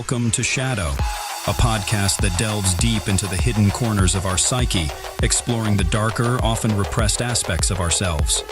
Welcome to Shadow, a podcast that delves deep into the hidden corners of our psyche, exploring the darker, often repressed aspects of ourselves.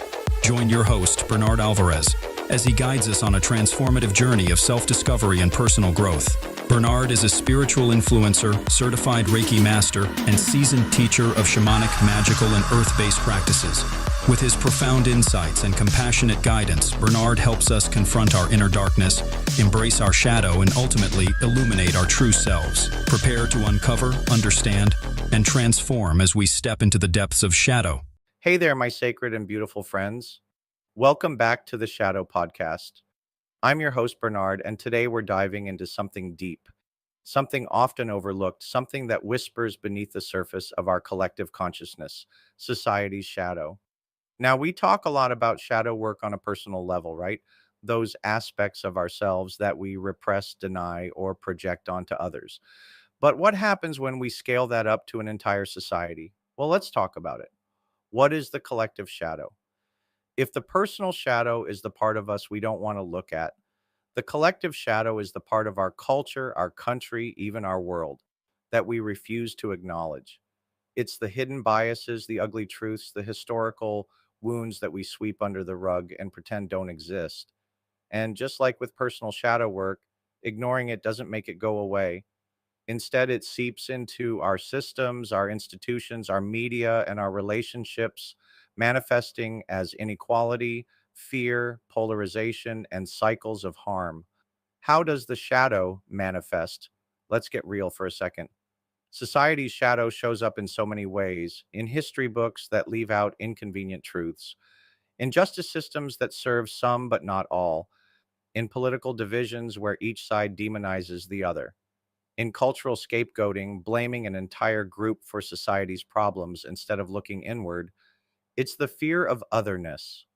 Join your host, Bernard Alvarez, as he guides us on a transformative journey of self-discovery and personal growth. Bernard is a spiritual influencer, certified Reiki master, and seasoned teacher of shamanic, magical, and earth-based practices. With his profound insights and compassionate guidance, Bernard helps us confront our inner darkness, embrace our shadow, and ultimately illuminate our true selves. Prepare to uncover, understand, and transform as we step into the depths of shadow. Hey there, my sacred and beautiful friends. Welcome back to the Shadow Podcast. I'm your host, Bernard, and today we're diving into something deep, something often overlooked, something that whispers beneath the surface of our collective consciousness, society's shadow. Now, we talk a lot about shadow work on a personal level, right? Those aspects of ourselves that we repress, deny, or project onto others. But what happens when we scale that up to an entire society? Well, let's talk about it. What is the collective shadow? If the personal shadow is the part of us we don't want to look at, the collective shadow is the part of our culture, our country, even our world that we refuse to acknowledge. It's the hidden biases, the ugly truths, the historical wounds that we sweep under the rug and pretend don't exist. And just like with personal shadow work, ignoring it doesn't make it go away. Instead, it seeps into our systems, our institutions, our media, and our relationships, manifesting as inequality, fear, polarization, and cycles of harm. How does the shadow manifest? Let's get real for a second. Society's shadow shows up in so many ways: in history books that leave out inconvenient truths, in justice systems that serve some but not all, in political divisions where each side demonizes the other, in cultural scapegoating, blaming an entire group for society's problems instead of looking inward. It's the fear of otherness.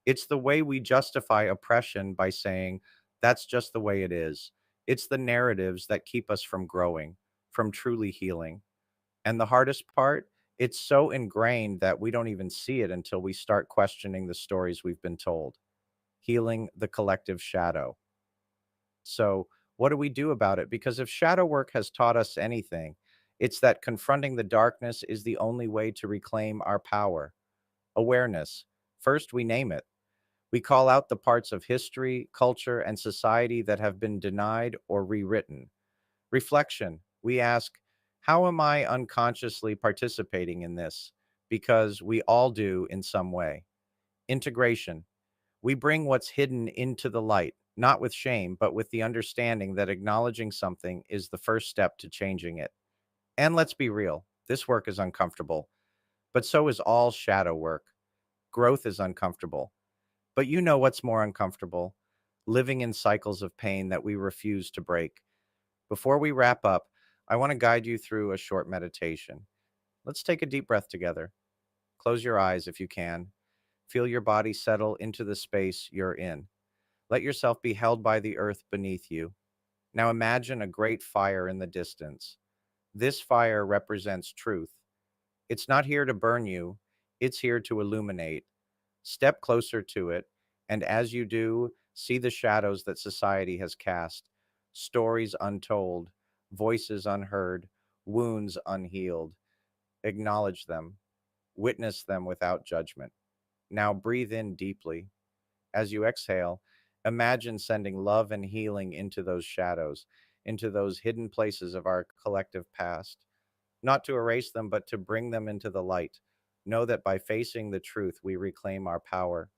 It's the way we justify oppression by saying, that's just the way it is. It's the narratives that keep us from growing, from truly healing. And the hardest part, it's so ingrained that we don't even see it until we start questioning the stories we've been told. Healing the collective shadow. So, what do we do about it? Because if shadow work has taught us anything, it's that confronting the darkness is the only way to reclaim our power. Awareness. First, we name it. We call out the parts of history, culture, and society that have been denied or rewritten. Reflection. We ask, how am I unconsciously participating in this? Because we all do in some way. Integration. We bring what's hidden into the light, not with shame, but with the understanding that acknowledging something is the first step to changing it. And let's be real, this work is uncomfortable, but so is all shadow work. Growth is uncomfortable. But you know what's more uncomfortable? Living in cycles of pain that we refuse to break. Before we wrap up, I want to guide you through a short meditation. Let's take a deep breath together. Close your eyes if you can. Feel your body settle into the space you're in. Let yourself be held by the earth beneath you. Now imagine a great fire in the distance. This fire represents truth. It's not here to burn you, it's here to illuminate. Step closer to it, and as you do, see the shadows that society has cast: stories untold, voices unheard, wounds unhealed. Acknowledge them, witness them without judgment. Now breathe in deeply. As you exhale, imagine sending love and healing into those shadows, into those hidden places of our collective past. Not to erase them, but to bring them into the light. Know that by facing the truth, we reclaim our power.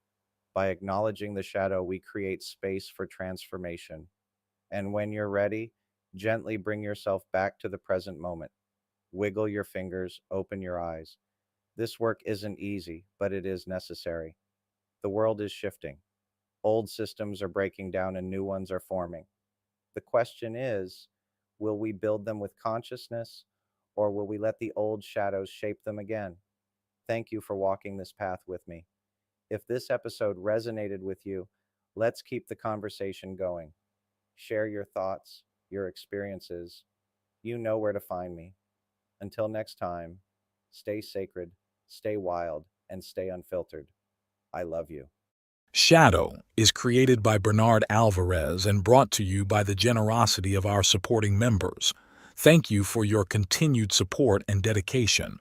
By acknowledging the shadow, we create space for transformation. And when you're ready, gently bring yourself back to the present moment. Wiggle your fingers, open your eyes. This work isn't easy, but it is necessary. The world is shifting. Old systems are breaking down and new ones are forming. The question is, will we build them with consciousness, or will we let the old shadows shape them again? Thank you for walking this path with me. If this episode resonated with you, let's keep the conversation going. Share your thoughts, your experiences. You know where to find me. Until next time, stay sacred, stay wild, and stay unfiltered. I love you. Shadow is created by Bernard Alvarez and brought to you by the generosity of our supporting members. Thank you for your continued support and dedication.